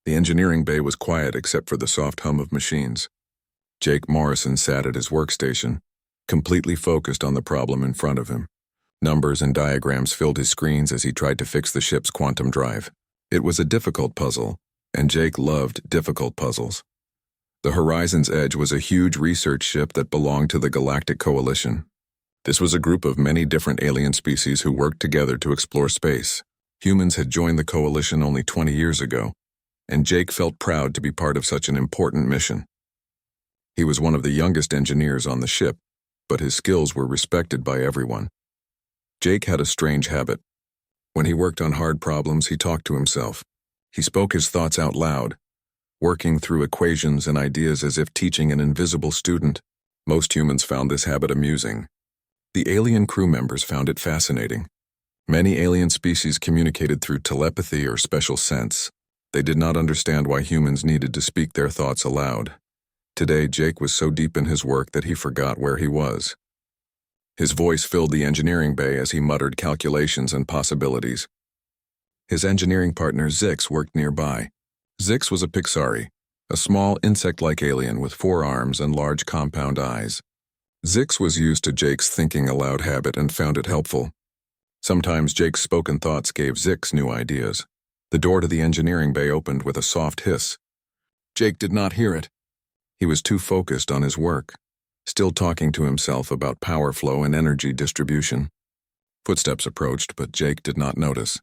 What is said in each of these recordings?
The engineering bay was quiet except for the soft hum of machines. Jake Morrison sat at his workstation, completely focused on the problem in front of him. Numbers and diagrams filled his screens as he tried to fix the ship's quantum drive. It was a difficult puzzle, and Jake loved difficult puzzles. The Horizon's Edge was a huge research ship that belonged to the Galactic Coalition. This was a group of many different alien species who worked together to explore space. Humans had joined the Coalition only 20 years ago, and Jake felt proud to be part of such an important mission. He was one of the youngest engineers on the ship, but his skills were respected by everyone. Jake had a strange habit. When he worked on hard problems, he talked to himself. He spoke his thoughts out loud, working through equations and ideas as if teaching an invisible student. Most humans found this habit amusing. The alien crew members found it fascinating. Many alien species communicated through telepathy or special sense. They did not understand why humans needed to speak their thoughts aloud. Today, Jake was so deep in his work that he forgot where he was. His voice filled the engineering bay as he muttered calculations and possibilities. His engineering partner Zix worked nearby. Zix was a Pixari, a small insect-like alien with 4 arms and large compound eyes. Zix was used to Jake's thinking aloud habit and found it helpful. Sometimes Jake's spoken thoughts gave Zix new ideas. The door to the engineering bay opened with a soft hiss. Jake did not hear it. He was too focused on his work, still talking to himself about power flow and energy distribution. Footsteps approached, but Jake did not notice.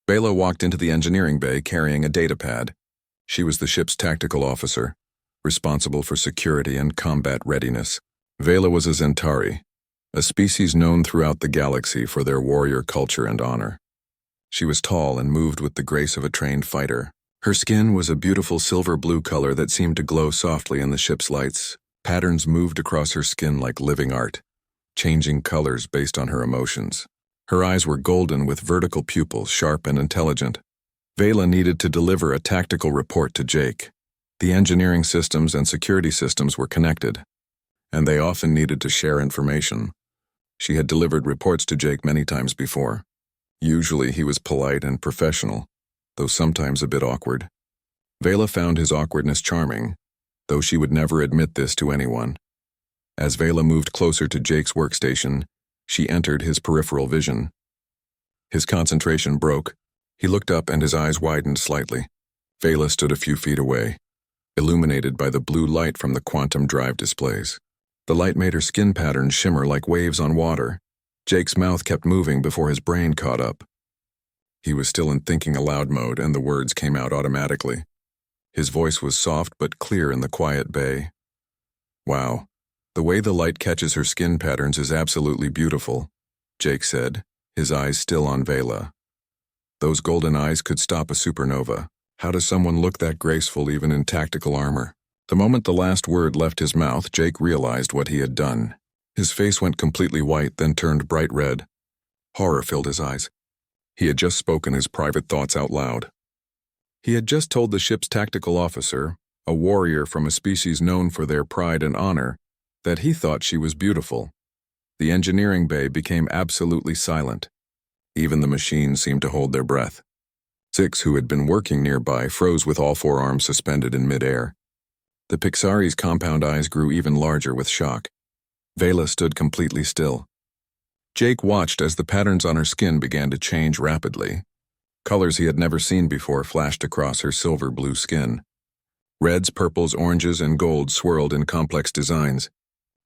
Bela walked into the engineering bay carrying a datapad. She was the ship's tactical officer, responsible for security and combat readiness. Vela was a Zentari, a species known throughout the galaxy for their warrior culture and honor. She was tall and moved with the grace of a trained fighter. Her skin was a beautiful silver-blue color that seemed to glow softly in the ship's lights. Patterns moved across her skin like living art, changing colors based on her emotions. Her eyes were golden with vertical pupils, sharp and intelligent. Vela needed to deliver a tactical report to Jake. The engineering systems and security systems were connected, and they often needed to share information. She had delivered reports to Jake many times before. Usually he was polite and professional, though sometimes a bit awkward. Vela found his awkwardness charming, though she would never admit this to anyone. As Vela moved closer to Jake's workstation, she entered his peripheral vision. His concentration broke. He looked up and his eyes widened slightly. Vela stood a few feet away, illuminated by the blue light from the quantum drive displays. The light made her skin patterns shimmer like waves on water. Jake's mouth kept moving before his brain caught up. He was still in thinking aloud mode, and the words came out automatically. His voice was soft but clear in the quiet bay. "Wow, the way the light catches her skin patterns is absolutely beautiful," Jake said, his eyes still on Vela. Those golden eyes could stop a supernova. How does someone look that graceful even in tactical armor? The moment the last word left his mouth, Jake realized what he had done. His face went completely white, then turned bright red. Horror filled his eyes. He had just spoken his private thoughts out loud. He had just told the ship's tactical officer, a warrior from a species known for their pride and honor, that he thought she was beautiful. The engineering bay became absolutely silent. Even the machines seemed to hold their breath. Zix, who had been working nearby, froze with all 4 arms suspended in midair. The Pixari's compound eyes grew even larger with shock. Vela stood completely still. Jake watched as the patterns on her skin began to change rapidly. Colors he had never seen before flashed across her silver-blue skin. Reds, purples, oranges, and golds swirled in complex designs.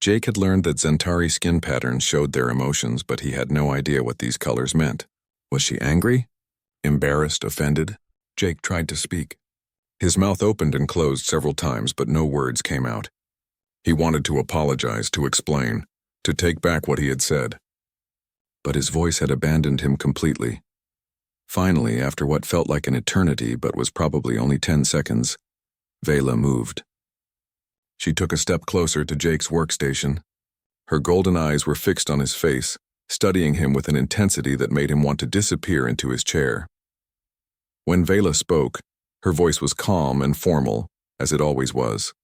Jake had learned that Zentari skin patterns showed their emotions, but he had no idea what these colors meant. Was she angry? Embarrassed? Offended? Jake tried to speak. His mouth opened and closed several times, but no words came out. He wanted to apologize, to explain, to take back what he had said. But his voice had abandoned him completely. Finally, after what felt like an eternity but was probably only 10 seconds, Vela moved. She took a step closer to Jake's workstation. Her golden eyes were fixed on his face, studying him with an intensity that made him want to disappear into his chair. When Vela spoke, her voice was calm and formal, as it always was.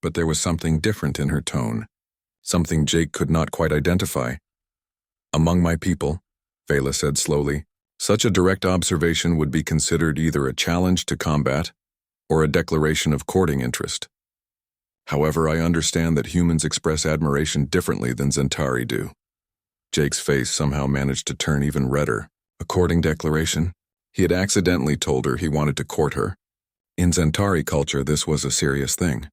But there was something different in her tone, something Jake could not quite identify. "Among my people," Vela said slowly, Such a direct observation would be considered either a challenge to combat or a declaration of courting interest. However, I understand that humans express admiration differently than Zentari do. Jake's face somehow managed to turn even redder. A courting declaration? He had accidentally told her he wanted to court her. In Zentari culture, this was a serious thing.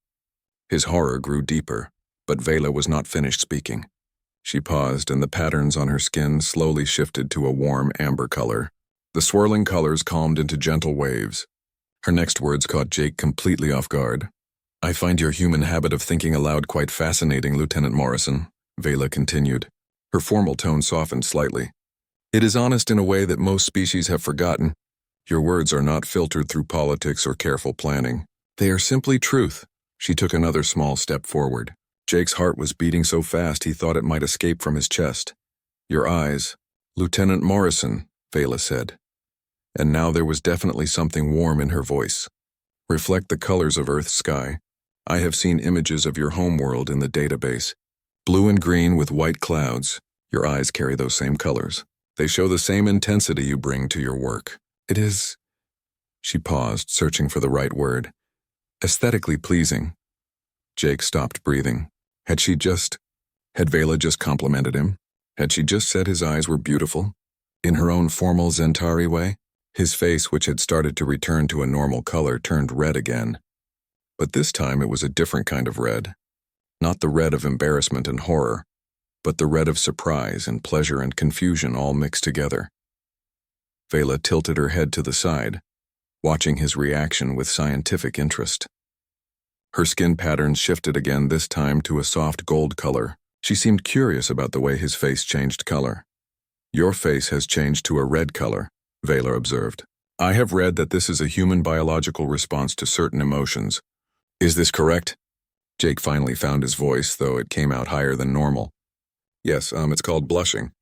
His horror grew deeper, but Vela was not finished speaking. She paused, and the patterns on her skin slowly shifted to a warm amber color. The swirling colors calmed into gentle waves. Her next words caught Jake completely off guard. "I find your human habit of thinking aloud quite fascinating, Lieutenant Morrison," Vela continued. Her formal tone softened slightly. "It is honest in a way that most species have forgotten. Your words are not filtered through politics or careful planning. They are simply truth." She took another small step forward. Jake's heart was beating so fast he thought it might escape from his chest. "Your eyes, Lieutenant Morrison," Vela said. And now there was definitely something warm in her voice. "Reflect the colors of Earth's sky. I have seen images of your homeworld in the database. Blue and green with white clouds. Your eyes carry those same colors. They show the same intensity you bring to your work. It is..." She paused, searching for the right word. "Aesthetically pleasing." Jake stopped breathing. Had Vela just complimented him? Had she just said his eyes were beautiful? In her own formal Zentari way? His face, which had started to return to a normal color, turned red again. But this time it was a different kind of red. Not the red of embarrassment and horror, but the red of surprise and pleasure and confusion all mixed together. Vela tilted her head to the side, watching his reaction with scientific interest. Her skin patterns shifted again, this time to a soft gold color. She seemed curious about the way his face changed color. "Your face has changed to a red color," Vela observed. "I have read that this is a human biological response to certain emotions. Is this correct?" Jake finally found his voice, though it came out higher than normal. "Yes, it's called blushing.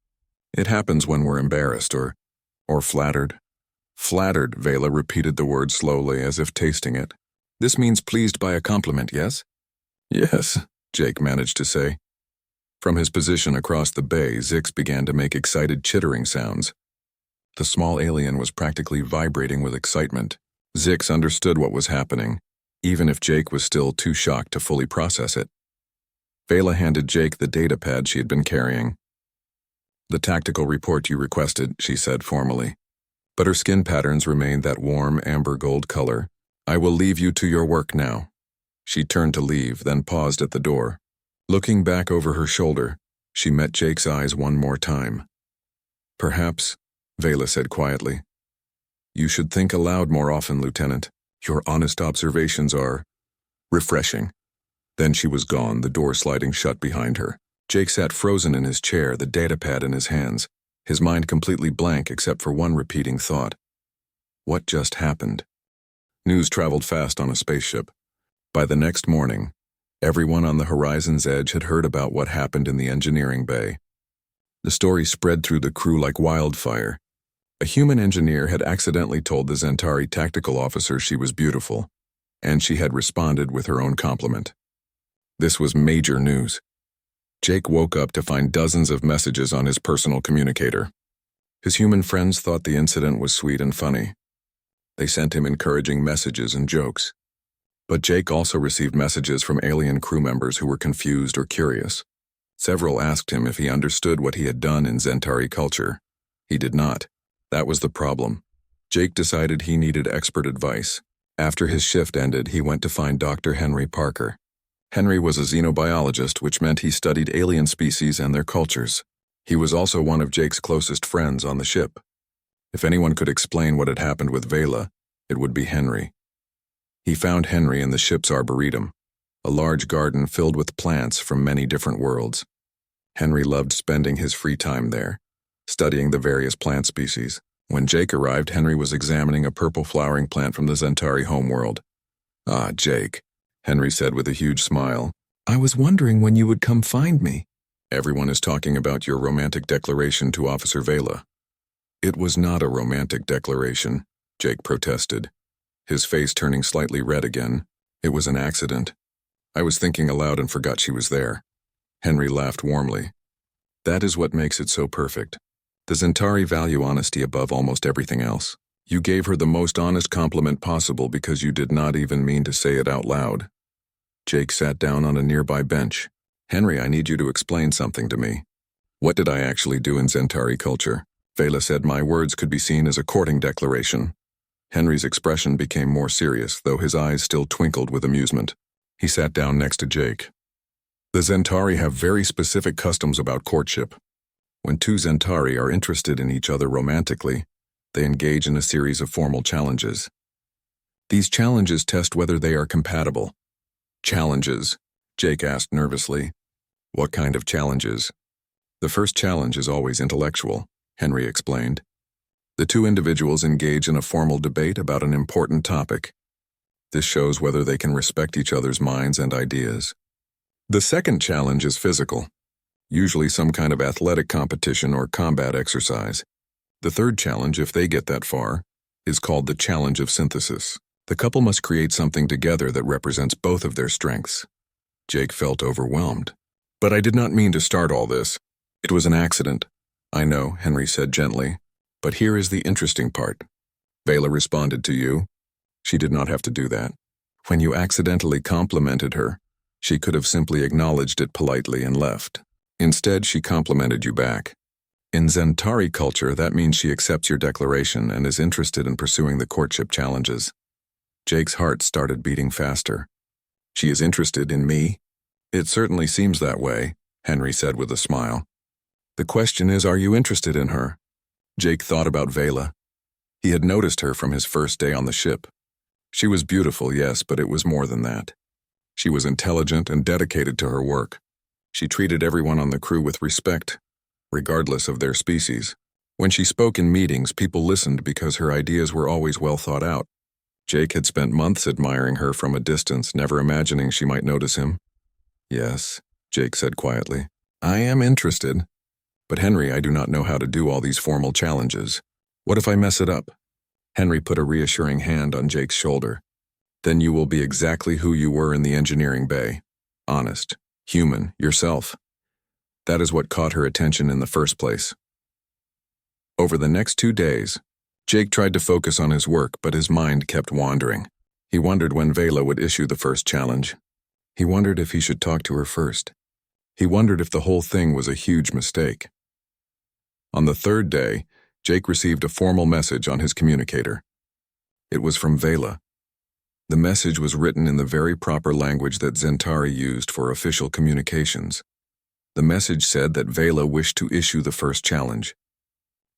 It happens when we're embarrassed or flattered." "Flattered," Vela repeated the word slowly, as if tasting it. "This means pleased by a compliment, yes?" "Yes," Jake managed to say. From his position across the bay, Zix began to make excited chittering sounds. The small alien was practically vibrating with excitement. Zix understood what was happening, even if Jake was still too shocked to fully process it. Vela handed Jake the datapad she had been carrying. "The tactical report you requested," she said formally. But her skin patterns remained that warm amber gold color. "I will leave you to your work now." She turned to leave, then paused at the door. Looking back over her shoulder, she met Jake's eyes one more time. "Perhaps," Vela said quietly, "you should think aloud more often, Lieutenant. Your honest observations are refreshing." Then she was gone, the door sliding shut behind her. Jake sat frozen in his chair, the datapad in his hands, his mind completely blank except for one repeating thought. What just happened? News traveled fast on a spaceship. By the next morning, everyone on the horizon's edge had heard about what happened in the engineering bay. The story spread through the crew like wildfire. A human engineer had accidentally told the Zentari tactical officer she was beautiful, and she had responded with her own compliment. This was major news. Jake woke up to find dozens of messages on his personal communicator. His human friends thought the incident was sweet and funny. They sent him encouraging messages and jokes. But Jake also received messages from alien crew members who were confused or curious. Several asked him if he understood what he had done in Zentari culture. He did not. That was the problem. Jake decided he needed expert advice. After his shift ended, he went to find Dr. Henry Parker. Henry was a xenobiologist, which meant he studied alien species and their cultures. He was also one of Jake's closest friends on the ship. If anyone could explain what had happened with Vela, it would be Henry. He found Henry in the ship's arboretum, a large garden filled with plants from many different worlds. Henry loved spending his free time there, studying the various plant species. When Jake arrived, Henry was examining a purple flowering plant from the Zentari homeworld. "Ah, Jake," Henry said with a huge smile. "I was wondering when you would come find me." "Everyone is talking about your romantic declaration to Officer Vela." "It was not a romantic declaration," Jake protested, his face turning slightly red again. "It was an accident. I was thinking aloud and forgot she was there." Henry laughed warmly. "That is what makes it so perfect. The Zentari value honesty above almost everything else. You gave her the most honest compliment possible because you did not even mean to say it out loud. Jake sat down on a nearby bench. Henry, I need you to explain something to me. What did I actually do in Zentari culture? Vela said my words could be seen as a courting declaration. Henry's expression became more serious, though his eyes still twinkled with amusement. He sat down next to Jake. The Zentari have very specific customs about courtship. When two Zentari are interested in each other romantically, they engage in a series of formal challenges. These challenges test whether they are compatible. Challenges? Jake asked nervously. What kind of challenges? The first challenge is always intellectual, Henry explained. The two individuals engage in a formal debate about an important topic. This shows whether they can respect each other's minds and ideas. The second challenge is physical, usually some kind of athletic competition or combat exercise. The third challenge, if they get that far, is called the challenge of synthesis. The couple must create something together that represents both of their strengths. Jake felt overwhelmed. But I did not mean to start all this. It was an accident. I know, Henry said gently. But here is the interesting part. Vela responded to you. She did not have to do that. When you accidentally complimented her, she could have simply acknowledged it politely and left. Instead, she complimented you back. In Zentari culture, that means she accepts your declaration and is interested in pursuing the courtship challenges. Jake's heart started beating faster. She is interested in me? It certainly seems that way, Henry said with a smile. The question is, are you interested in her? Jake thought about Vela. He had noticed her from his first day on the ship. She was beautiful, yes, but it was more than that. She was intelligent and dedicated to her work. She treated everyone on the crew with respect, regardless of their species. When she spoke in meetings, people listened because her ideas were always well thought out. Jake had spent months admiring her from a distance, never imagining she might notice him. Yes, Jake said quietly. I am interested. But Henry, I do not know how to do all these formal challenges. What if I mess it up? Henry put a reassuring hand on Jake's shoulder. Then you will be exactly who you were in the engineering bay. Honest, human, yourself. That is what caught her attention in the first place. Over the next 2 days, Jake tried to focus on his work, but his mind kept wandering. He wondered when Vela would issue the first challenge. He wondered if he should talk to her first. He wondered if the whole thing was a huge mistake. On the third day, Jake received a formal message on his communicator. It was from Vela. The message was written in the very proper language that Zentari used for official communications. The message said that Vela wished to issue the first challenge.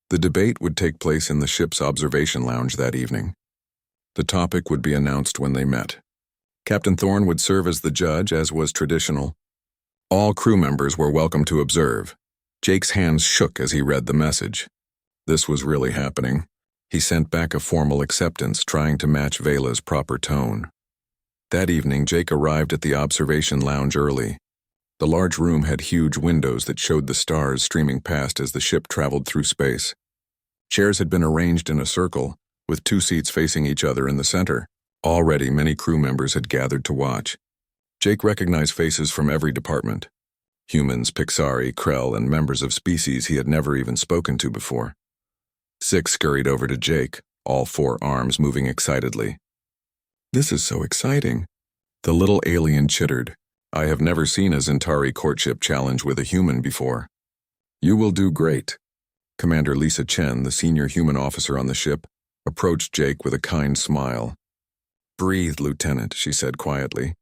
The debate would take place in the ship's observation lounge that evening. The topic would be announced when they met. Captain Thorne would serve as the judge, as was traditional. All crew members were welcome to observe. Jake's hands shook as he read the message. This was really happening. He sent back a formal acceptance, trying to match Vela's proper tone. That evening, Jake arrived at the observation lounge early. The large room had huge windows that showed the stars streaming past as the ship traveled through space. Chairs had been arranged in a circle, with 2 seats facing each other in the center. Already, many crew members had gathered to watch. Jake recognized faces from every department. Humans, Pixari, Krell, and members of species he had never even spoken to before. 6 scurried over to Jake, all 4 arms moving excitedly. This is so exciting. The little alien chittered. I have never seen a Zentari courtship challenge with a human before. You will do great. Commander Lisa Chen, the senior human officer on the ship, approached Jake with a kind smile. Breathe, Lieutenant, she said quietly.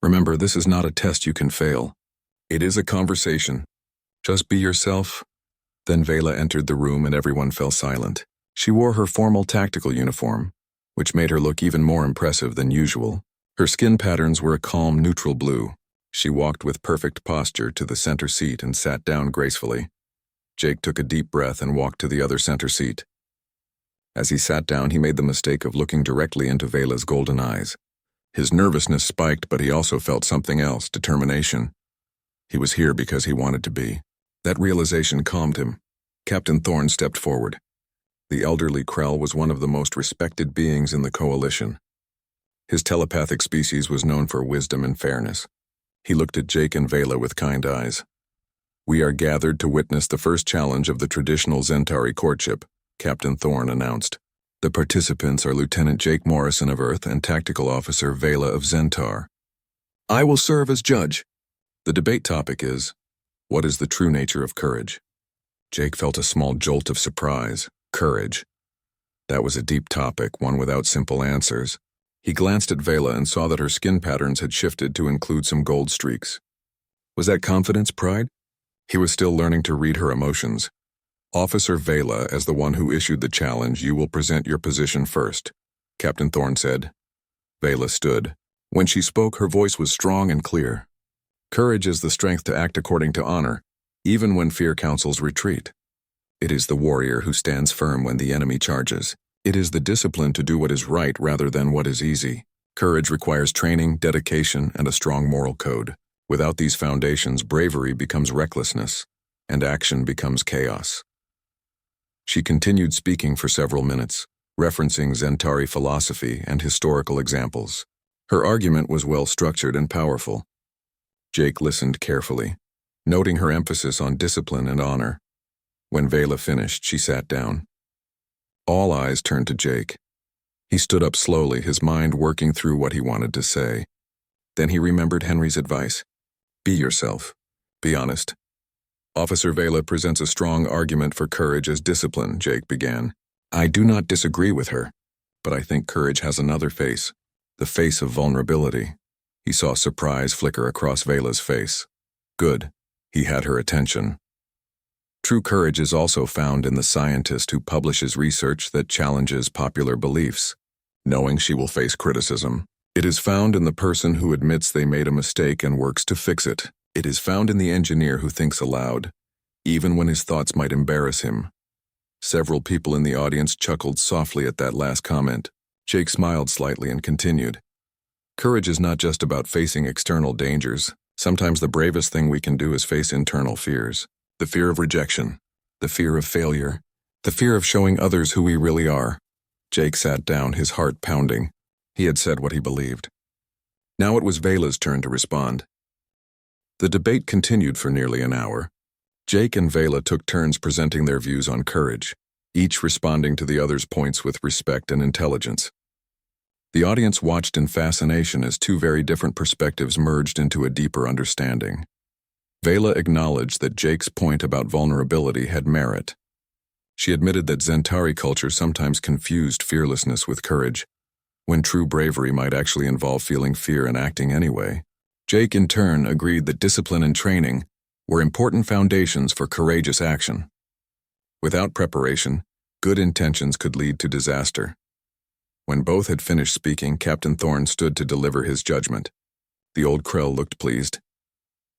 Remember, this is not a test you can fail. It is a conversation. Just be yourself. Then Vela entered the room and everyone fell silent. She wore her formal tactical uniform, which made her look even more impressive than usual. Her skin patterns were a calm neutral blue. She walked with perfect posture to the center seat and sat down gracefully. Jake took a deep breath and walked to the other center seat. As he sat down, he made the mistake of looking directly into Vela's golden eyes. His nervousness spiked, but he also felt something else, determination. He was here because he wanted to be. That realization calmed him. Captain Thorne stepped forward. The elderly Krell was one of the most respected beings in the Coalition. His telepathic species was known for wisdom and fairness. He looked at Jake and Vela with kind eyes. We are gathered to witness the first challenge of the traditional Zentari courtship, Captain Thorne announced. The participants are Lieutenant Jake Morrison of Earth and Tactical Officer Vela of Zentar. I will serve as judge. The debate topic is, what is the true nature of courage? Jake felt a small jolt of surprise. Courage. That was a deep topic, one without simple answers. He glanced at Vela and saw that her skin patterns had shifted to include some gold streaks. Was that confidence, pride? He was still learning to read her emotions. Officer Vela, as the one who issued the challenge, you will present your position first, Captain Thorne said. Vela stood. When she spoke, her voice was strong and clear. Courage is the strength to act according to honor, even when fear counsels retreat. It is the warrior who stands firm when the enemy charges. It is the discipline to do what is right rather than what is easy. Courage requires training, dedication, and a strong moral code. Without these foundations, bravery becomes recklessness, and action becomes chaos. She continued speaking for several minutes, referencing Zentari philosophy and historical examples. Her argument was well-structured and powerful. Jake listened carefully, noting her emphasis on discipline and honor. When Vela finished, she sat down. All eyes turned to Jake. He stood up slowly, his mind working through what he wanted to say. Then he remembered Henry's advice. Be yourself. Be honest. Officer Vela presents a strong argument for courage as discipline, Jake began. I do not disagree with her, but I think courage has another face, the face of vulnerability. He saw surprise flicker across Vela's face. Good. He had her attention. True courage is also found in the scientist who publishes research that challenges popular beliefs, knowing she will face criticism. It is found in the person who admits they made a mistake and works to fix it. It is found in the engineer who thinks aloud, even when his thoughts might embarrass him. Several people in the audience chuckled softly at that last comment. Jake smiled slightly and continued. Courage is not just about facing external dangers. Sometimes the bravest thing we can do is face internal fears. The fear of rejection, the fear of failure, the fear of showing others who we really are. Jake sat down, his heart pounding. He had said what he believed. Now it was Vela's turn to respond. The debate continued for nearly an hour. Jake and Vela took turns presenting their views on courage, each responding to the other's points with respect and intelligence. The audience watched in fascination as two very different perspectives merged into a deeper understanding. Vela acknowledged that Jake's point about vulnerability had merit. She admitted that Zentari culture sometimes confused fearlessness with courage, when true bravery might actually involve feeling fear and acting anyway. Jake, in turn, agreed that discipline and training were important foundations for courageous action. Without preparation, good intentions could lead to disaster. When both had finished speaking, Captain Thorne stood to deliver his judgment. The old Krell looked pleased.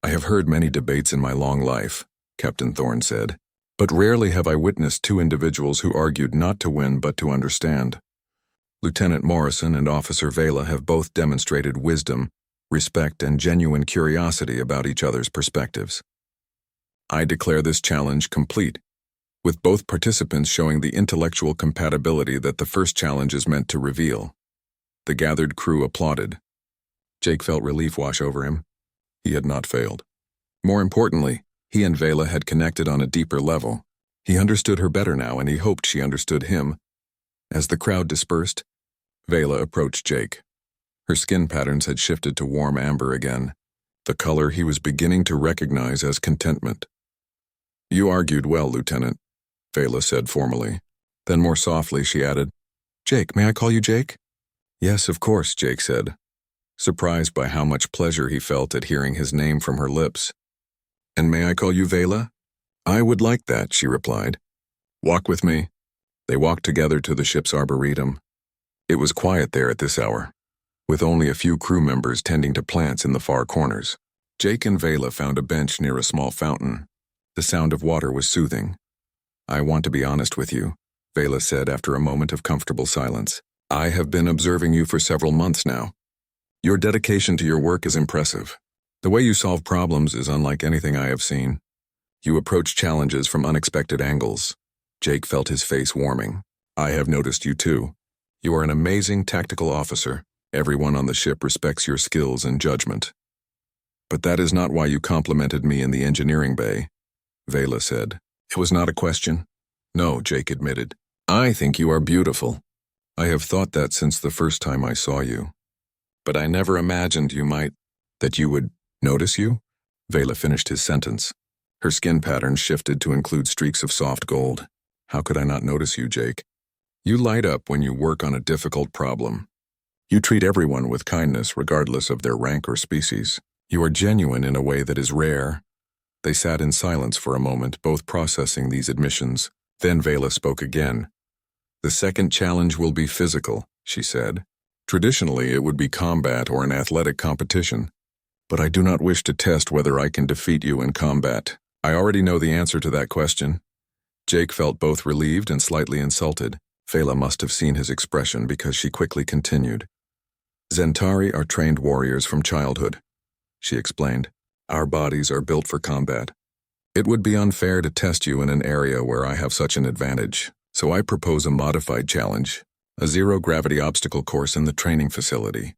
I have heard many debates in my long life, Captain Thorne said, but rarely have I witnessed two individuals who argued not to win but to understand. Lieutenant Morrison and Officer Vela have both demonstrated wisdom, respect, and genuine curiosity about each other's perspectives. I declare this challenge complete, with both participants showing the intellectual compatibility that the first challenge is meant to reveal. The gathered crew applauded. Jake felt relief wash over him. He had not failed. More importantly, he and Vela had connected on a deeper level. He understood her better now, and he hoped she understood him. As the crowd dispersed, Vela approached Jake. Her skin patterns had shifted to warm amber again, the color he was beginning to recognize as contentment. You argued well, Lieutenant, Vela said formally. Then more softly she added, Jake, may I call you Jake? Yes, of course, Jake said, surprised by how much pleasure he felt at hearing his name from her lips. And may I call you Vela? I would like that, she replied. Walk with me. They walked together to the ship's arboretum. It was quiet there at this hour, with only a few crew members tending to plants in the far corners. Jake and Vela found a bench near a small fountain. The sound of water was soothing. I want to be honest with you, Vela said after a moment of comfortable silence. I have been observing you for several months now. Your dedication to your work is impressive. The way you solve problems is unlike anything I have seen. You approach challenges from unexpected angles. Jake felt his face warming. I have noticed you too. You are an amazing tactical officer. Everyone on the ship respects your skills and judgment. But that is not why you complimented me in the engineering bay, Vela said. It was not a question. No, Jake admitted. I think you are beautiful. I have thought that since the first time I saw you. But I never imagined that you would notice you? Vela finished his sentence. Her skin pattern shifted to include streaks of soft gold. How could I not notice you, Jake? You light up when you work on a difficult problem. You treat everyone with kindness regardless of their rank or species. You are genuine in a way that is rare. They sat in silence for a moment, both processing these admissions. Then Vela spoke again. The second challenge will be physical, she said. Traditionally, it would be combat or an athletic competition. But I do not wish to test whether I can defeat you in combat. I already know the answer to that question. Jake felt both relieved and slightly insulted. Vela must have seen his expression because she quickly continued. Zentari are trained warriors from childhood, she explained. Our bodies are built for combat. It would be unfair to test you in an area where I have such an advantage, so I propose a modified challenge, a zero-gravity obstacle course in the training facility.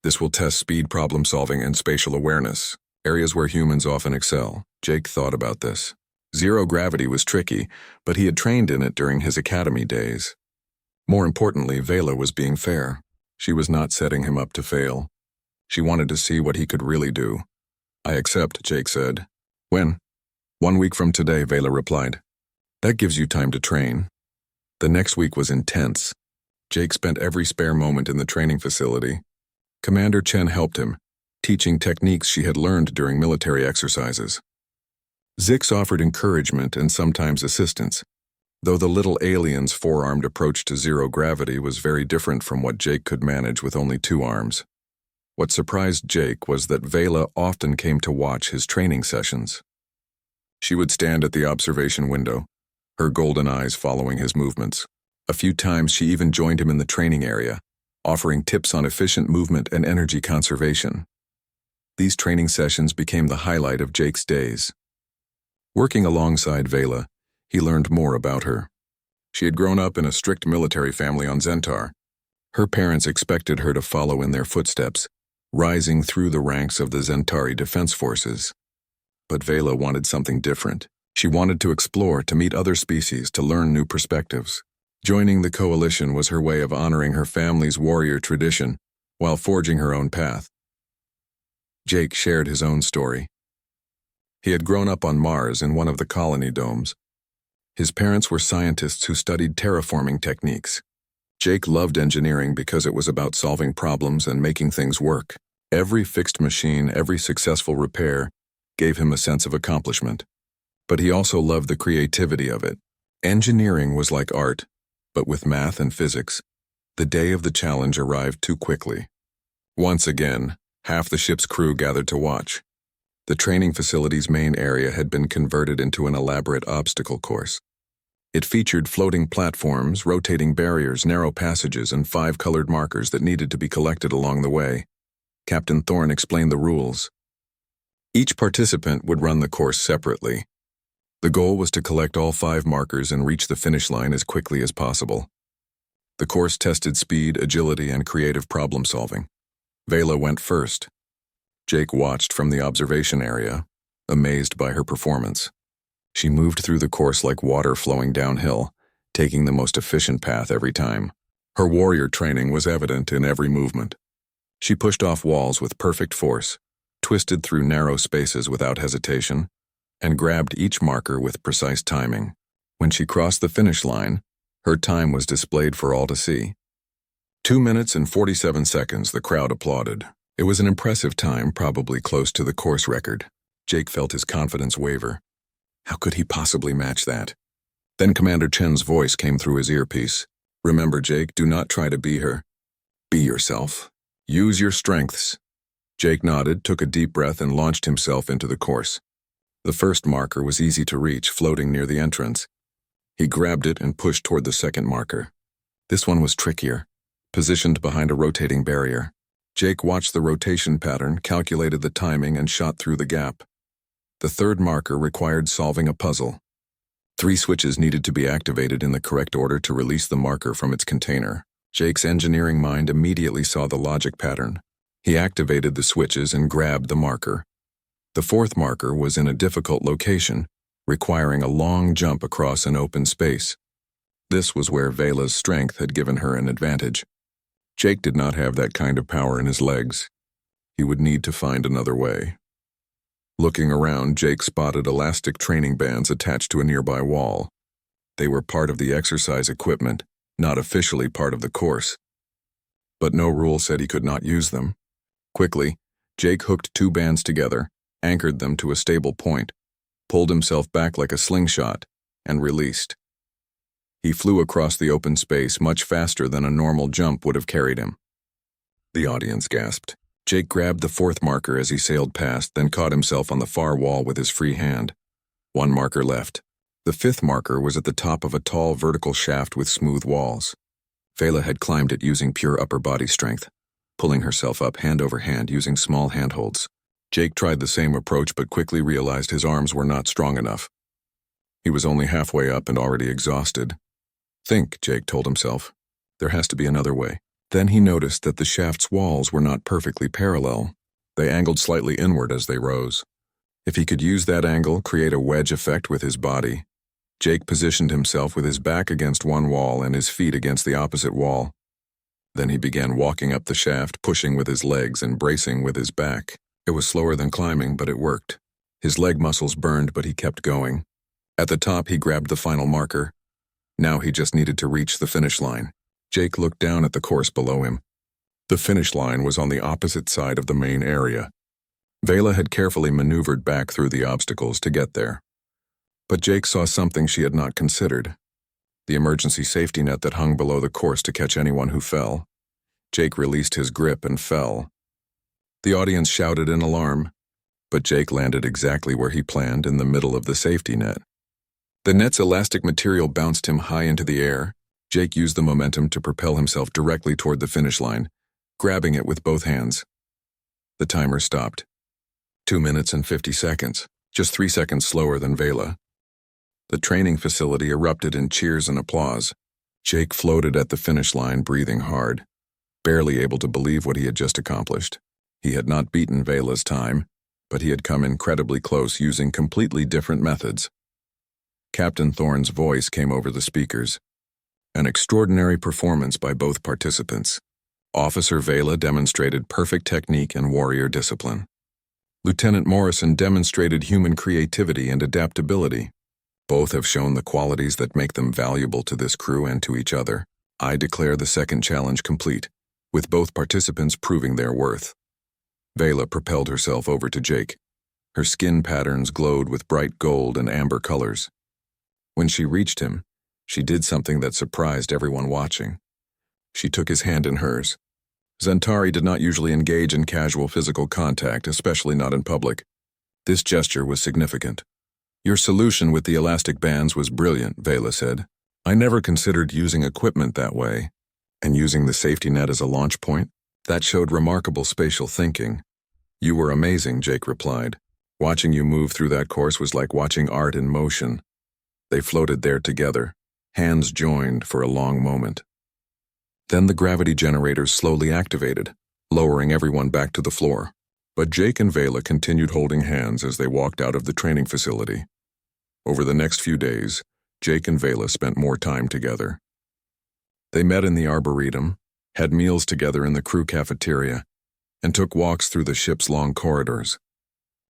This will test speed problem-solving and spatial awareness, areas where humans often excel. Jake thought about this. Zero gravity was tricky, but he had trained in it during his academy days. More importantly, Vela was being fair. She was not setting him up to fail. She wanted to see what he could really do. I accept, Jake said. When? 1 week from today, Vela replied. That gives you time to train. The next week was intense. Jake spent every spare moment in the training facility. Commander Chen helped him, teaching techniques she had learned during military exercises. Zix offered encouragement and sometimes assistance, though the little alien's four-armed approach to zero gravity was very different from what Jake could manage with only 2 arms. What surprised Jake was that Vela often came to watch his training sessions. She would stand at the observation window, her golden eyes following his movements. A few times she even joined him in the training area, offering tips on efficient movement and energy conservation. These training sessions became the highlight of Jake's days. Working alongside Vela, he learned more about her. She had grown up in a strict military family on Zentar. Her parents expected her to follow in their footsteps, rising through the ranks of the Zentari Defense Forces. But Vela wanted something different. She wanted to explore, to meet other species, to learn new perspectives. Joining the coalition was her way of honoring her family's warrior tradition while forging her own path. Jake shared his own story. He had grown up on Mars in one of the colony domes. His parents were scientists who studied terraforming techniques. Jake loved engineering because it was about solving problems and making things work. Every fixed machine, every successful repair, gave him a sense of accomplishment. But he also loved the creativity of it. Engineering was like art, but with math and physics. The day of the challenge arrived too quickly. Once again, half the ship's crew gathered to watch. The training facility's main area had been converted into an elaborate obstacle course. It featured floating platforms, rotating barriers, narrow passages, and 5 colored markers that needed to be collected along the way. Captain Thorne explained the rules. Each participant would run the course separately. The goal was to collect all 5 markers and reach the finish line as quickly as possible. The course tested speed, agility, and creative problem-solving. Vela went first. Jake watched from the observation area, amazed by her performance. She moved through the course like water flowing downhill, taking the most efficient path every time. Her warrior training was evident in every movement. She pushed off walls with perfect force, twisted through narrow spaces without hesitation, and grabbed each marker with precise timing. When she crossed the finish line, her time was displayed for all to see. 2 minutes and 47 seconds, the crowd applauded. It was an impressive time, probably close to the course record. Jake felt his confidence waver. How could he possibly match that? Then Commander Chen's voice came through his earpiece. Remember, Jake, do not try to be her. Be yourself. Use your strengths. Jake nodded, took a deep breath, and launched himself into the course. The first marker was easy to reach, floating near the entrance. He grabbed it and pushed toward the second marker. This one was trickier, positioned behind a rotating barrier. Jake watched the rotation pattern, calculated the timing, and shot through the gap. The third marker required solving a puzzle. 3 switches needed to be activated in the correct order to release the marker from its container. Jake's engineering mind immediately saw the logic pattern. He activated the switches and grabbed the marker. The 4th marker was in a difficult location, requiring a long jump across an open space. This was where Vela's strength had given her an advantage. Jake did not have that kind of power in his legs. He would need to find another way. Looking around, Jake spotted elastic training bands attached to a nearby wall. They were part of the exercise equipment, not officially part of the course. But no rule said he could not use them. Quickly, Jake hooked 2 bands together, anchored them to a stable point, pulled himself back like a slingshot, and released. He flew across the open space much faster than a normal jump would have carried him. The audience gasped. Jake grabbed the 4th marker as he sailed past, then caught himself on the far wall with his free hand. 1 marker left. The 5th marker was at the top of a tall vertical shaft with smooth walls. Vela had climbed it using pure upper body strength, pulling herself up hand over hand using small handholds. Jake tried the same approach but quickly realized his arms were not strong enough. He was only halfway up and already exhausted. Think, Jake told himself. There has to be another way. Then he noticed that the shaft's walls were not perfectly parallel. They angled slightly inward as they rose. If he could use that angle, create a wedge effect with his body. Jake positioned himself with his back against one wall and his feet against the opposite wall. Then he began walking up the shaft, pushing with his legs and bracing with his back. It was slower than climbing, but it worked. His leg muscles burned, but he kept going. At the top, he grabbed the final marker. Now he just needed to reach the finish line. Jake looked down at the course below him. The finish line was on the opposite side of the main area. Vela had carefully maneuvered back through the obstacles to get there. But Jake saw something she had not considered. The emergency safety net that hung below the course to catch anyone who fell. Jake released his grip and fell. The audience shouted in alarm, but Jake landed exactly where he planned, in the middle of the safety net. The net's elastic material bounced him high into the air. Jake used the momentum to propel himself directly toward the finish line, grabbing it with both hands. The timer stopped. 2 minutes and 50 seconds, just 3 seconds slower than Vela. The training facility erupted in cheers and applause. Jake floated at the finish line, breathing hard, barely able to believe what he had just accomplished. He had not beaten Vela's time, but he had come incredibly close using completely different methods. Captain Thorne's voice came over the speakers. An extraordinary performance by both participants. Officer Vela demonstrated perfect technique and warrior discipline. Lieutenant Morrison demonstrated human creativity and adaptability. Both have shown the qualities that make them valuable to this crew and to each other. I declare the second challenge complete, with both participants proving their worth. Vela propelled herself over to Jake. Her skin patterns glowed with bright gold and amber colors. When she reached him, she did something that surprised everyone watching. She took his hand in hers. Zentari did not usually engage in casual physical contact, especially not in public. This gesture was significant. Your solution with the elastic bands was brilliant, Vela said. I never considered using equipment that way. And using the safety net as a launch point? That showed remarkable spatial thinking. You were amazing, Jake replied. Watching you move through that course was like watching art in motion. They floated there together, hands joined for a long moment. Then the gravity generators slowly activated, lowering everyone back to the floor. But Jake and Vela continued holding hands as they walked out of the training facility. Over the next few days, Jake and Vela spent more time together. They met in the Arboretum, had meals together in the crew cafeteria, and took walks through the ship's long corridors.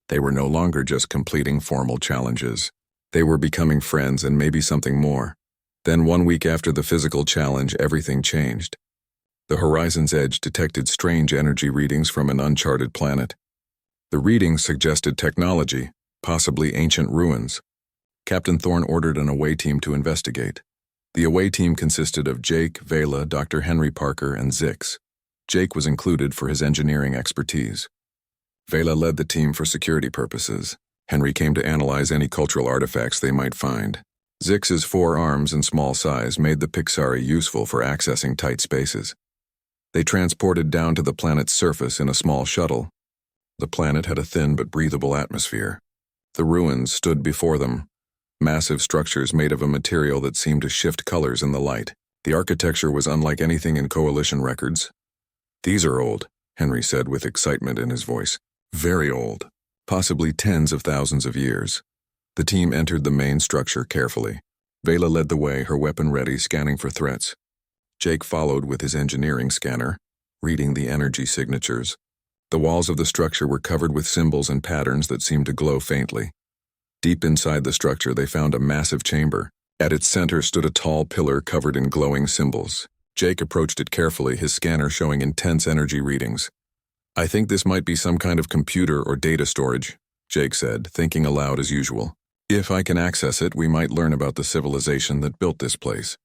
They were no longer just completing formal challenges. They were becoming friends and maybe something more. Then 1 week after the physical challenge, everything changed. The horizon's edge detected strange energy readings from an uncharted planet. The readings suggested technology, possibly ancient ruins. Captain Thorne ordered an away team to investigate. The away team consisted of Jake, Vela, Dr. Henry Parker, and Zix. Jake was included for his engineering expertise. Vela led the team for security purposes. Henry came to analyze any cultural artifacts they might find. Zix's 4 arms and small size made the Pixari useful for accessing tight spaces. They transported down to the planet's surface in a small shuttle. The planet had a thin but breathable atmosphere. The ruins stood before them, massive structures made of a material that seemed to shift colors in the light. The architecture was unlike anything in Coalition records. These are old, Henry said with excitement in his voice. Very old, possibly tens of thousands of years. The team entered the main structure carefully. Vela led the way, her weapon ready, scanning for threats. Jake followed with his engineering scanner, reading the energy signatures. The walls of the structure were covered with symbols and patterns that seemed to glow faintly. Deep inside the structure, they found a massive chamber. At its center stood a tall pillar covered in glowing symbols. Jake approached it carefully, his scanner showing intense energy readings. "I think this might be some kind of computer or data storage," Jake said, thinking aloud as usual. "If I can access it, we might learn about the civilization that built this place."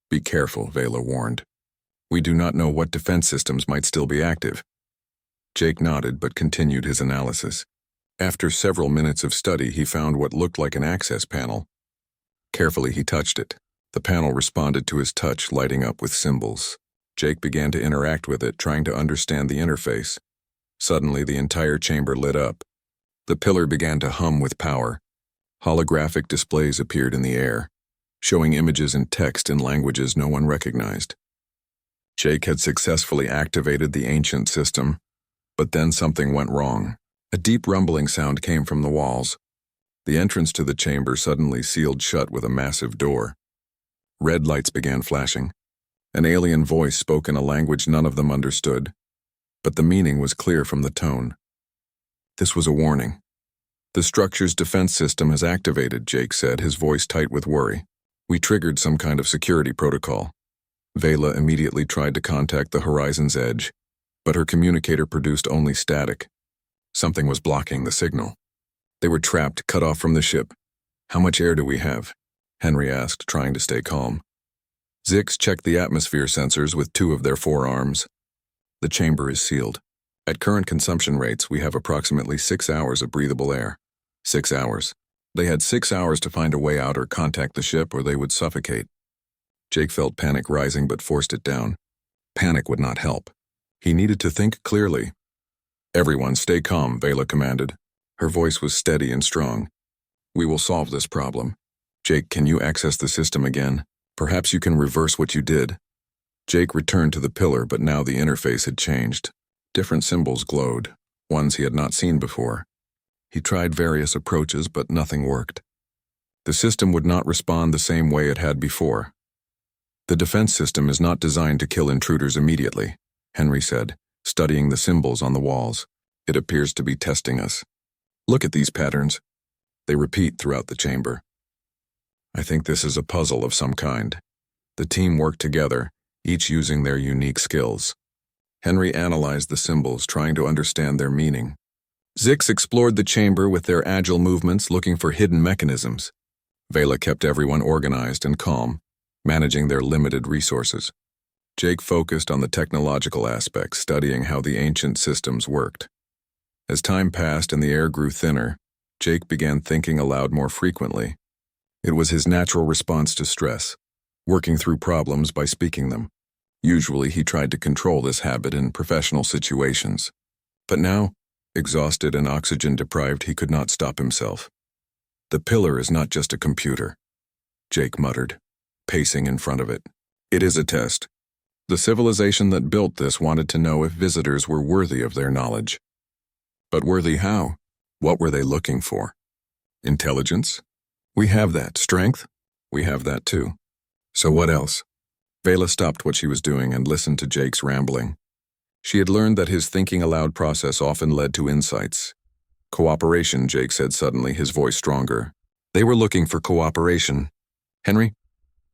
"Be careful," Vela warned. "We do not know what defense systems might still be active." Jake nodded but continued his analysis. After several minutes of study, he found what looked like an access panel. Carefully, he touched it. The panel responded to his touch, lighting up with symbols. Jake began to interact with it, trying to understand the interface. Suddenly, the entire chamber lit up. The pillar began to hum with power. Holographic displays appeared in the air, showing images and text in languages no one recognized. Jake had successfully activated the ancient system, but then something went wrong. A deep rumbling sound came from the walls. The entrance to the chamber suddenly sealed shut with a massive door. Red lights began flashing. An alien voice spoke in a language none of them understood, but the meaning was clear from the tone. This was a warning. "The structure's defense system has activated," Jake said, his voice tight with worry. "We triggered some kind of security protocol." Vela immediately tried to contact the Horizon's edge, but her communicator produced only static. Something was blocking the signal. They were trapped, cut off from the ship. "How much air do we have?" Henry asked, trying to stay calm. Zix checked the atmosphere sensors with 2 of their 4 arms. "The chamber is sealed. At current consumption rates, we have approximately 6 hours of breathable air." 6 hours. They had 6 hours to find a way out or contact the ship, or they would suffocate. Jake felt panic rising but forced it down. Panic would not help. He needed to think clearly. "Everyone stay calm," Vela commanded. Her voice was steady and strong. "We will solve this problem. Jake, can you access the system again? Perhaps you can reverse what you did." Jake returned to the pillar, but now the interface had changed. Different symbols glowed, ones he had not seen before. He tried various approaches, but nothing worked. The system would not respond the same way it had before. "The defense system is not designed to kill intruders immediately," Henry said, studying the symbols on the walls. "It appears to be testing us. Look at these patterns. They repeat throughout the chamber. I think this is a puzzle of some kind." The team worked together, each using their unique skills. Henry analyzed the symbols, trying to understand their meaning. Zix explored the chamber with their agile movements, looking for hidden mechanisms. Vela kept everyone organized and calm, managing their limited resources. Jake focused on the technological aspects, studying how the ancient systems worked. As time passed and the air grew thinner, Jake began thinking aloud more frequently. It was his natural response to stress, working through problems by speaking them. Usually he tried to control this habit in professional situations. But now, exhausted and oxygen-deprived, he could not stop himself. "The pillar is not just a computer," Jake muttered, pacing in front of it. "It is a test. The civilization that built this wanted to know if visitors were worthy of their knowledge. But worthy how? What were they looking for? Intelligence? We have that. Strength? We have that too. So what else?" Vela stopped what she was doing and listened to Jake's rambling. She had learned that his thinking aloud process often led to insights. "Cooperation," Jake said suddenly, his voice stronger. "They were looking for cooperation. Henry,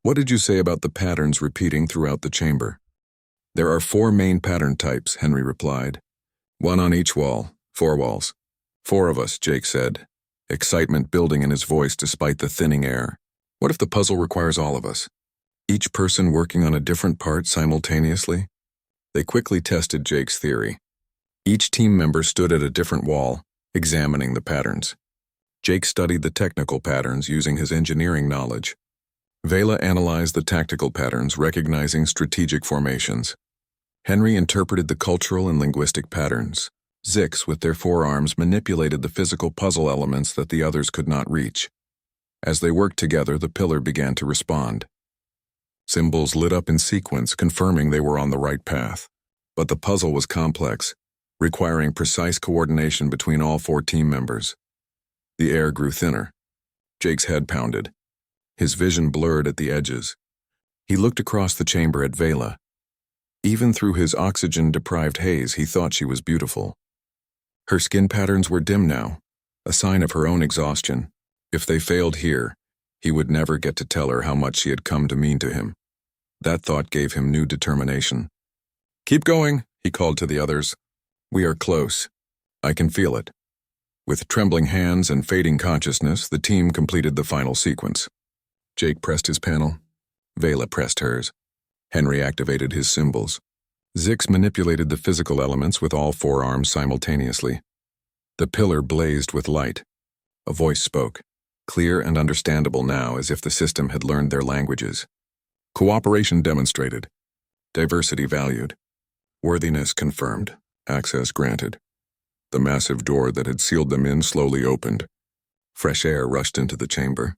what did you say about the patterns repeating throughout the chamber?" "There are 4 main pattern types," Henry replied. "1 on each wall, 4 walls. 4 of us," Jake said, excitement building in his voice despite the thinning air. "What if the puzzle requires all of us? Each person working on a different part simultaneously?" They quickly tested Jake's theory. Each team member stood at a different wall, examining the patterns. Jake studied the technical patterns using his engineering knowledge. Vela analyzed the tactical patterns, recognizing strategic formations. Henry interpreted the cultural and linguistic patterns. Zix, with their 4 arms, manipulated the physical puzzle elements that the others could not reach. As they worked together, the pillar began to respond. Symbols lit up in sequence, confirming they were on the right path. But the puzzle was complex, requiring precise coordination between all 4 team members. The air grew thinner. Jake's head pounded. His vision blurred at the edges. He looked across the chamber at Vela. Even through his oxygen-deprived haze, he thought she was beautiful. Her skin patterns were dim now, a sign of her own exhaustion. If they failed here, he would never get to tell her how much she had come to mean to him. That thought gave him new determination. "Keep going," he called to the others. "We are close. I can feel it." With trembling hands and fading consciousness, the team completed the final sequence. Jake pressed his panel. Vela pressed hers. Henry activated his symbols. Zix manipulated the physical elements with all 4 arms simultaneously. The pillar blazed with light. A voice spoke, clear and understandable now, as if the system had learned their languages. Cooperation demonstrated. Diversity valued. Worthiness confirmed. Access granted. The massive door that had sealed them in slowly opened. Fresh air rushed into the chamber.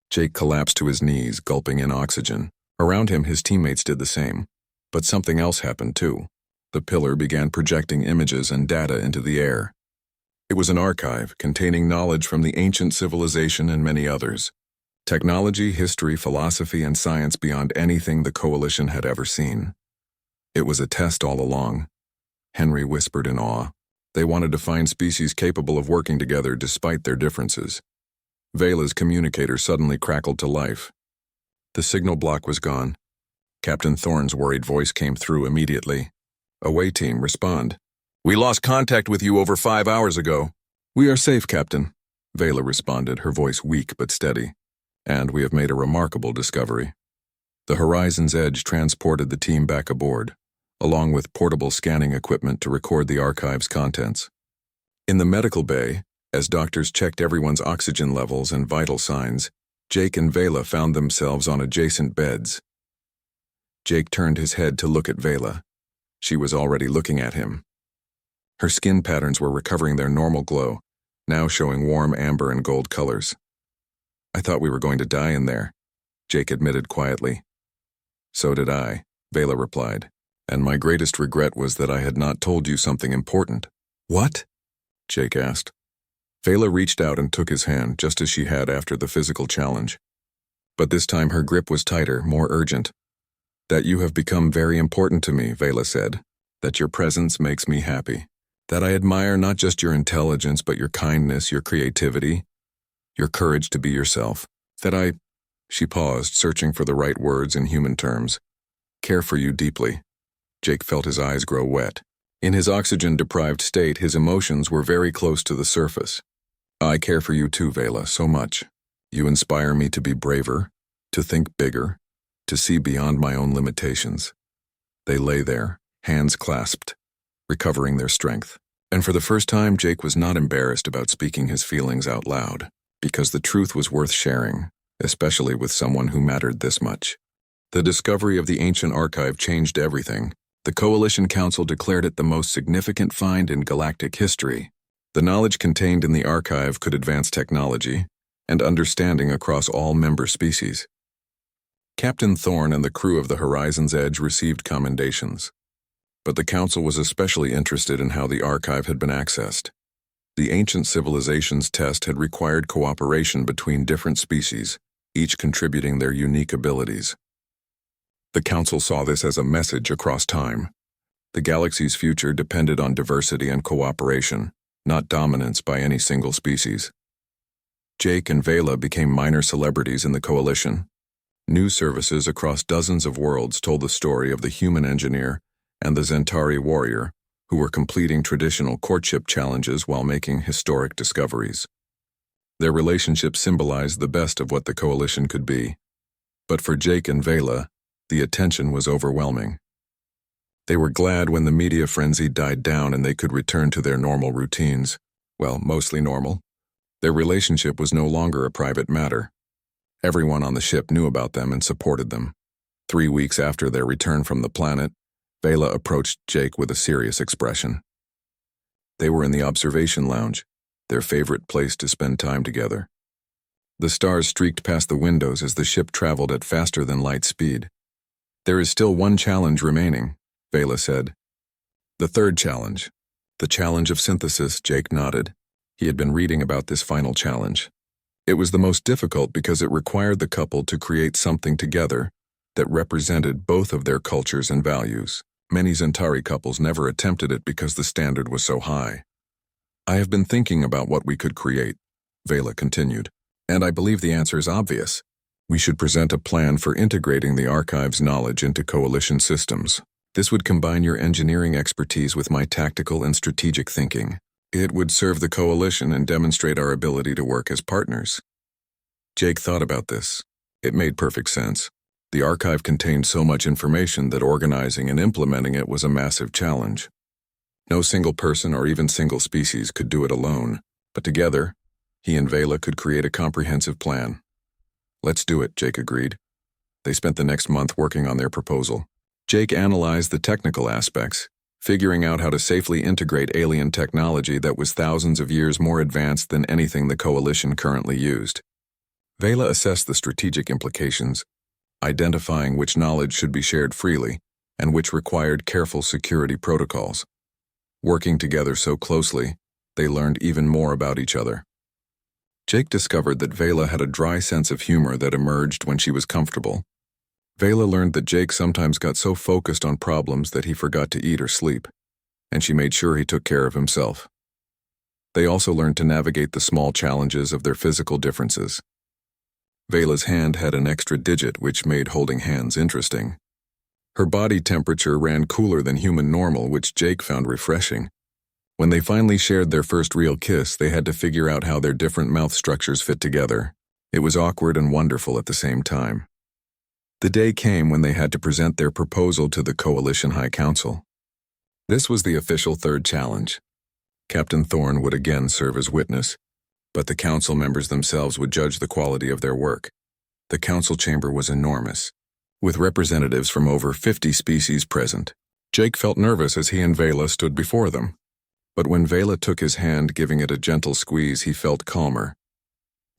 Jake collapsed to his knees, gulping in oxygen. Around him, his teammates did the same. But something else happened too. The pillar began projecting images and data into the air. It was an archive containing knowledge from the ancient civilization and many others. Technology, history, philosophy, and science beyond anything the Coalition had ever seen. It was a test all along. Henry whispered in awe. They wanted to find species capable of working together despite their differences. Vela's communicator suddenly crackled to life. The signal block was gone. Captain Thorne's worried voice came through immediately. "Away team, respond. We lost contact with you over 5 hours ago." "We are safe, Captain," Vela responded, her voice weak but steady. "And we have made a remarkable discovery." The Horizon's Edge transported the team back aboard, along with portable scanning equipment to record the archive's contents. In the medical bay, as doctors checked everyone's oxygen levels and vital signs, Jake and Vela found themselves on adjacent beds. Jake turned his head to look at Vela. She was already looking at him. Her skin patterns were recovering their normal glow, now showing warm amber and gold colors. "I thought we were going to die in there," Jake admitted quietly. "So did I," Vela replied. "And my greatest regret was that I had not told you something important." "What?" Jake asked. Vela reached out and took his hand, just as she had after the physical challenge. But this time her grip was tighter, more urgent. "That you have become very important to me," Vela said. "That your presence makes me happy. That I admire not just your intelligence, but your kindness, your creativity, your courage to be yourself. That I—" She paused, searching for the right words in human terms. "Care for you deeply." Jake felt his eyes grow wet. In his oxygen-deprived state, his emotions were very close to the surface. "I care for you too, Vela, so much. You inspire me to be braver, to think bigger, to see beyond my own limitations." They lay there, hands clasped, recovering their strength. And for the first time, Jake was not embarrassed about speaking his feelings out loud, because the truth was worth sharing, especially with someone who mattered this much. The discovery of the ancient archive changed everything. The Coalition Council declared it the most significant find in galactic history. The knowledge contained in the archive could advance technology and understanding across all member species. Captain Thorne and the crew of the Horizon's Edge received commendations. But the Council was especially interested in how the archive had been accessed. The ancient civilization's test had required cooperation between different species, each contributing their unique abilities. The Council saw this as a message across time. The galaxy's future depended on diversity and cooperation, not dominance by any single species. Jake and Vela became minor celebrities in the Coalition. News services across dozens of worlds told the story of the human engineer and the Zentari warrior, who were completing traditional courtship challenges while making historic discoveries. Their relationship symbolized the best of what the Coalition could be. But for Jake and Vela, the attention was overwhelming. They were glad when the media frenzy died down and they could return to their normal routines. Well, mostly normal. Their relationship was no longer a private matter. Everyone on the ship knew about them and supported them. 3 weeks after their return from the planet, Vela approached Jake with a serious expression. They were in the observation lounge, their favorite place to spend time together. The stars streaked past the windows as the ship traveled at faster than light speed. "There is still one challenge remaining," Vela said. "The third challenge. The challenge of synthesis," Jake nodded. He had been reading about this final challenge. It was the most difficult because it required the couple to create something together that represented both of their cultures and values. Many Centauri couples never attempted it because the standard was so high. I have been thinking about what we could create, Vela continued, and I believe the answer is obvious. We should present a plan for integrating the archive's knowledge into coalition systems. This would combine your engineering expertise with my tactical and strategic thinking. It would serve the coalition and demonstrate our ability to work as partners. Jake thought about this. It made perfect sense. The archive contained so much information that organizing and implementing it was a massive challenge. No single person or even single species could do it alone, but together, he and Vela could create a comprehensive plan. Let's do it, Jake agreed. They spent the next month working on their proposal. Jake analyzed the technical aspects, figuring out how to safely integrate alien technology that was thousands of years more advanced than anything the coalition currently used. Vela assessed the strategic implications, identifying which knowledge should be shared freely and which required careful security protocols. Working together so closely, they learned even more about each other. Jake discovered that Vela had a dry sense of humor that emerged when she was comfortable. Vela learned that Jake sometimes got so focused on problems that he forgot to eat or sleep, and she made sure he took care of himself. They also learned to navigate the small challenges of their physical differences. Vela's hand had an extra digit which made holding hands interesting. Her body temperature ran cooler than human normal, which Jake found refreshing. When they finally shared their first real kiss, they had to figure out how their different mouth structures fit together. It was awkward and wonderful at the same time. The day came when they had to present their proposal to the Coalition High Council. This was the official third challenge. Captain Thorne would again serve as witness, but the council members themselves would judge the quality of their work. The council chamber was enormous, with representatives from over 50 species present. Jake felt nervous as he and Vela stood before them. But when Vela took his hand, giving it a gentle squeeze, he felt calmer.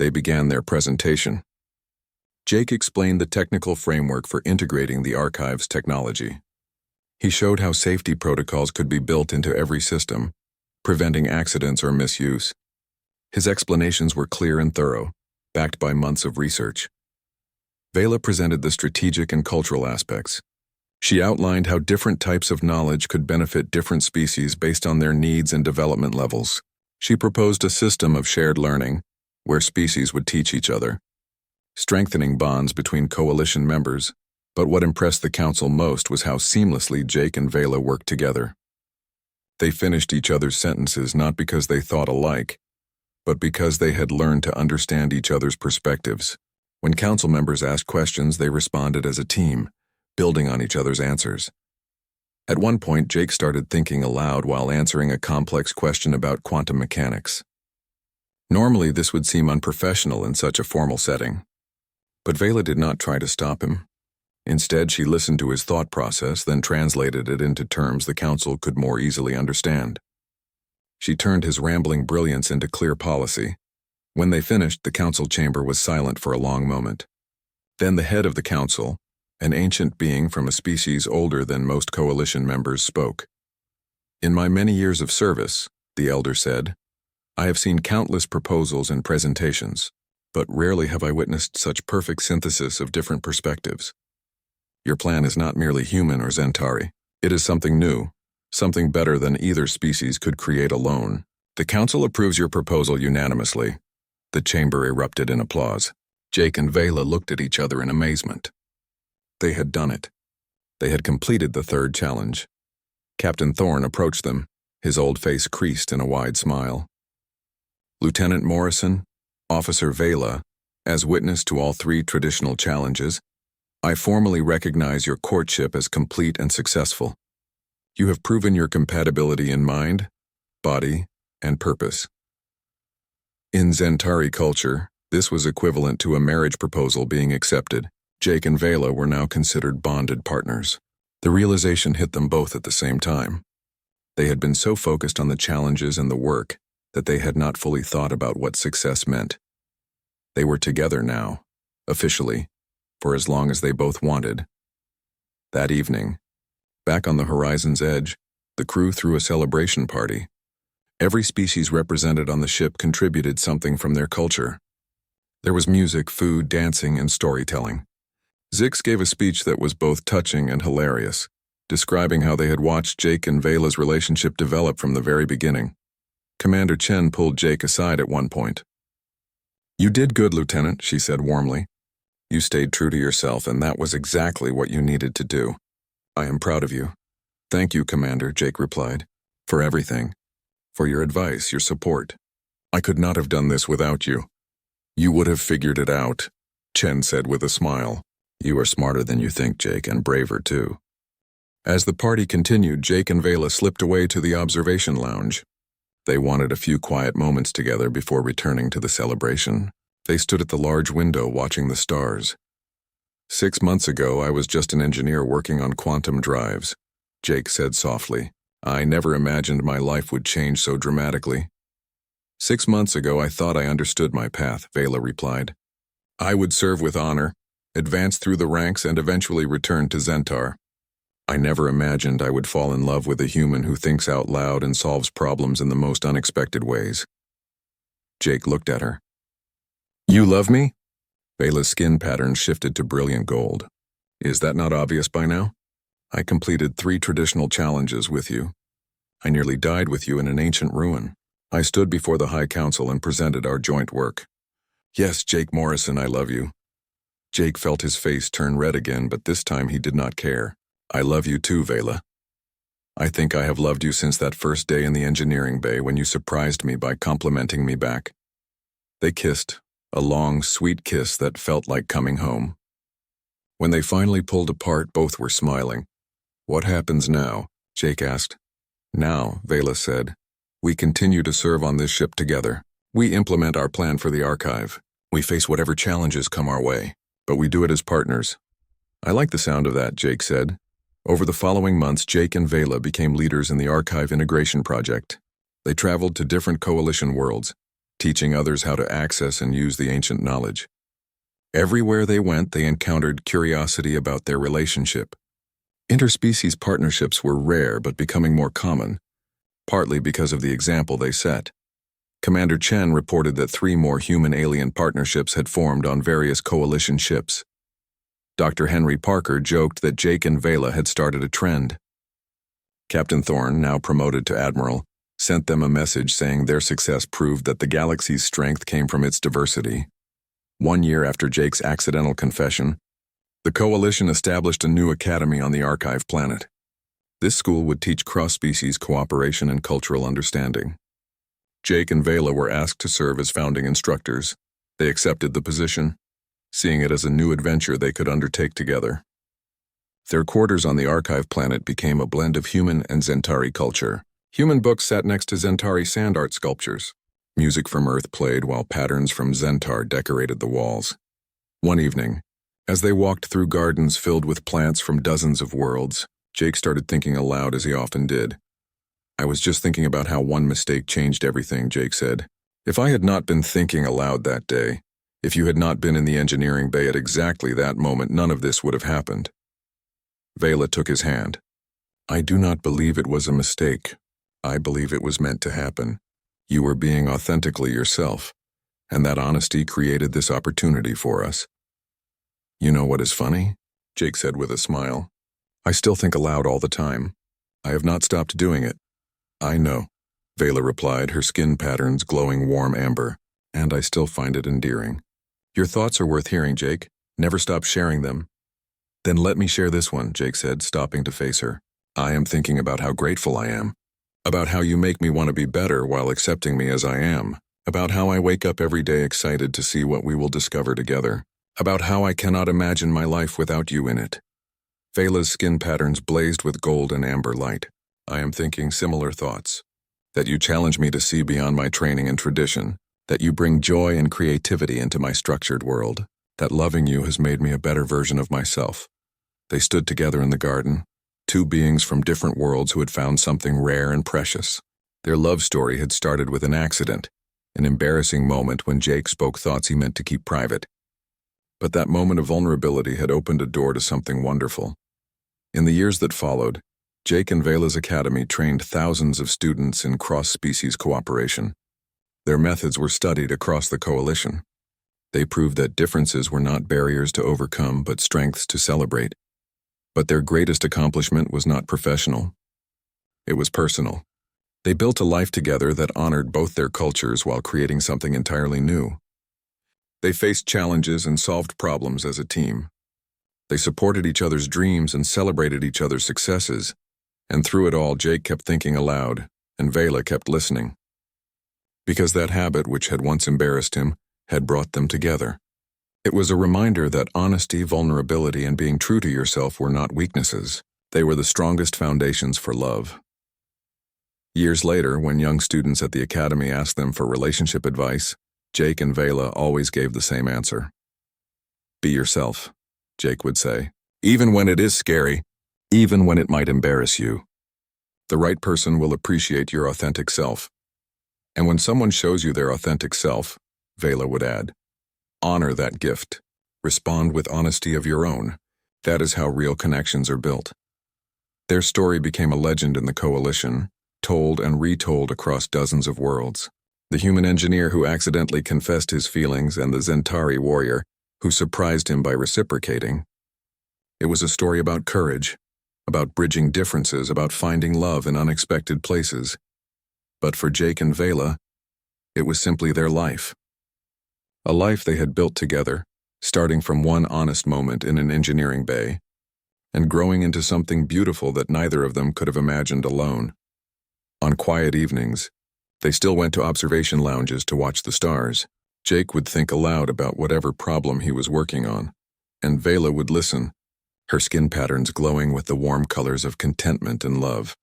They began their presentation. Jake explained the technical framework for integrating the archive's technology. He showed how safety protocols could be built into every system, preventing accidents or misuse. His explanations were clear and thorough, backed by months of research. Vela presented the strategic and cultural aspects. She outlined how different types of knowledge could benefit different species based on their needs and development levels. She proposed a system of shared learning, where species would teach each other, strengthening bonds between coalition members. But what impressed the council most was how seamlessly Jake and Vela worked together. They finished each other's sentences not because they thought alike, but because they had learned to understand each other's perspectives. When council members asked questions, they responded as a team, building on each other's answers. At one point, Jake started thinking aloud while answering a complex question about quantum mechanics. Normally, this would seem unprofessional in such a formal setting. But Vela did not try to stop him. Instead, she listened to his thought process, then translated it into terms the council could more easily understand. She turned his rambling brilliance into clear policy. When they finished, the council chamber was silent for a long moment. Then the head of the council, an ancient being from a species older than most coalition members, spoke. "In my many years of service," the elder said, "I have seen countless proposals and presentations, but rarely have I witnessed such perfect synthesis of different perspectives. Your plan is not merely human or Centauri. It is something new, something better than either species could create alone. The council approves your proposal unanimously." The chamber erupted in applause. Jake and Vela looked at each other in amazement. They had done it. They had completed the third challenge. Captain Thorne approached them, his old face creased in a wide smile. "Lieutenant Morrison, Officer Vela, as witness to all three traditional challenges, I formally recognize your courtship as complete and successful. You have proven your compatibility in mind, body, and purpose." In Centauri culture, this was equivalent to a marriage proposal being accepted. Jake and Vela were now considered bonded partners. The realization hit them both at the same time. They had been so focused on the challenges and the work that they had not fully thought about what success meant. They were together now, officially, for as long as they both wanted. That evening, back on the horizon's edge, the crew threw a celebration party. Every species represented on the ship contributed something from their culture. There was music, food, dancing, and storytelling. Zix gave a speech that was both touching and hilarious, describing how they had watched Jake and Vela's relationship develop from the very beginning. Commander Chen pulled Jake aside at one point. "You did good, Lieutenant," she said warmly. "You stayed true to yourself, and that was exactly what you needed to do. I am proud of you." "Thank you, Commander," Jake replied. "For everything. For your advice, your support. I could not have done this without you." "You would have figured it out," Chen said with a smile. "You are smarter than you think, Jake, and braver too." As the party continued, Jake and Vela slipped away to the observation lounge. They wanted a few quiet moments together before returning to the celebration. They stood at the large window watching the stars. "6 months ago, I was just an engineer working on quantum drives," Jake said softly. "I never imagined my life would change so dramatically." "6 months ago, I thought I understood my path," Vela replied. "I would serve with honor, advance through the ranks, and eventually return to Zentar. I never imagined I would fall in love with a human who thinks out loud and solves problems in the most unexpected ways." Jake looked at her. "You love me?" Vela's skin pattern shifted to brilliant gold. "Is that not obvious by now? I completed 3 traditional challenges with you. I nearly died with you in an ancient ruin. I stood before the High Council and presented our joint work. Yes, Jake Morrison, I love you." Jake felt his face turn red again, but this time he did not care. "I love you too, Vela. I think I have loved you since that first day in the engineering bay when you surprised me by complimenting me back." They kissed, a long, sweet kiss that felt like coming home. When they finally pulled apart, both were smiling. "What happens now?" Jake asked. "Now," Vela said, "we continue to serve on this ship together. We implement our plan for the archive. We face whatever challenges come our way, but we do it as partners." "I like the sound of that," Jake said. Over the following months, Jake and Vela became leaders in the archive integration project. They traveled to different coalition worlds, teaching others how to access and use the ancient knowledge. Everywhere they went, they encountered curiosity about their relationship. Interspecies partnerships were rare but becoming more common, partly because of the example they set. Commander Chen reported that 3 more human-alien partnerships had formed on various coalition ships. Dr. Henry Parker joked that Jake and Vela had started a trend. Captain Thorne, now promoted to Admiral, sent them a message saying their success proved that the galaxy's strength came from its diversity. 1 year after Jake's accidental confession, the Coalition established a new academy on the Archive planet. This school would teach cross-species cooperation and cultural understanding. Jake and Vela were asked to serve as founding instructors. They accepted the position, seeing it as a new adventure they could undertake together. Their quarters on the Archive planet became a blend of human and Zentari culture. Human books sat next to Zentari sand art sculptures. Music from Earth played while patterns from Zentar decorated the walls. One evening, as they walked through gardens filled with plants from dozens of worlds, Jake started thinking aloud as he often did. "I was just thinking about how one mistake changed everything," Jake said. "If I had not been thinking aloud that day, if you had not been in the engineering bay at exactly that moment, none of this would have happened." Vela took his hand. "I do not believe it was a mistake. I believe it was meant to happen. You were being authentically yourself, and that honesty created this opportunity for us." "You know what is funny?" Jake said with a smile. "I still think aloud all the time. I have not stopped doing it." "I know," Vela replied, her skin patterns glowing warm amber, "and I still find it endearing." "Your thoughts are worth hearing, Jake. Never stop sharing them." "Then let me share this one," Jake said, stopping to face her. "I am thinking about how grateful I am. About how you make me want to be better while accepting me as I am. About how I wake up every day excited to see what we will discover together. About how I cannot imagine my life without you in it." Vela's skin patterns blazed with gold and amber light. "I am thinking similar thoughts. That you challenge me to see beyond my training and tradition. That you bring joy and creativity into my structured world. That loving you has made me a better version of myself." They stood together in the garden, 2 beings from different worlds who had found something rare and precious. Their love story had started with an accident, an embarrassing moment when Jake spoke thoughts he meant to keep private. But that moment of vulnerability had opened a door to something wonderful. In the years that followed, Jake and Vela's academy trained thousands of students in cross-species cooperation. Their methods were studied across the coalition. They proved that differences were not barriers to overcome, but strengths to celebrate. But their greatest accomplishment was not professional. It was personal. They built a life together that honored both their cultures while creating something entirely new. They faced challenges and solved problems as a team. They supported each other's dreams and celebrated each other's successes. And through it all, Jake kept thinking aloud, and Vela kept listening. Because that habit, which had once embarrassed him, had brought them together. It was a reminder that honesty, vulnerability, and being true to yourself were not weaknesses. They were the strongest foundations for love. Years later, when young students at the academy asked them for relationship advice, Jake and Vela always gave the same answer. Be yourself, Jake would say, even when it is scary, even when it might embarrass you. The right person will appreciate your authentic self. And when someone shows you their authentic self, Vela would add, honor that gift. Respond with honesty of your own. That is how real connections are built. Their story became a legend in the coalition, told and retold across dozens of worlds. The human engineer who accidentally confessed his feelings and the Zentari warrior who surprised him by reciprocating. It was a story about courage, about bridging differences, about finding love in unexpected places. But for Jake and Vela, it was simply their life. A life they had built together, starting from one honest moment in an engineering bay, and growing into something beautiful that neither of them could have imagined alone. On quiet evenings, they still went to observation lounges to watch the stars. Jake would think aloud about whatever problem he was working on, and Vela would listen, her skin patterns glowing with the warm colors of contentment and love.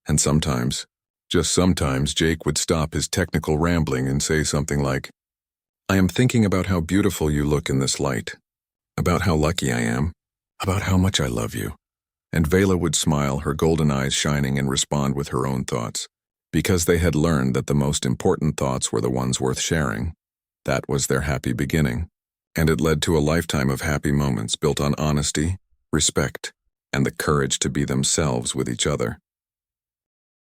And sometimes, just sometimes, Jake would stop his technical rambling and say something like, I am thinking about how beautiful you look in this light, about how lucky I am, about how much I love you. And Vela would smile, her golden eyes shining, and respond with her own thoughts, because they had learned that the most important thoughts were the ones worth sharing. That was their happy beginning, and it led to a lifetime of happy moments built on honesty, respect, and the courage to be themselves with each other.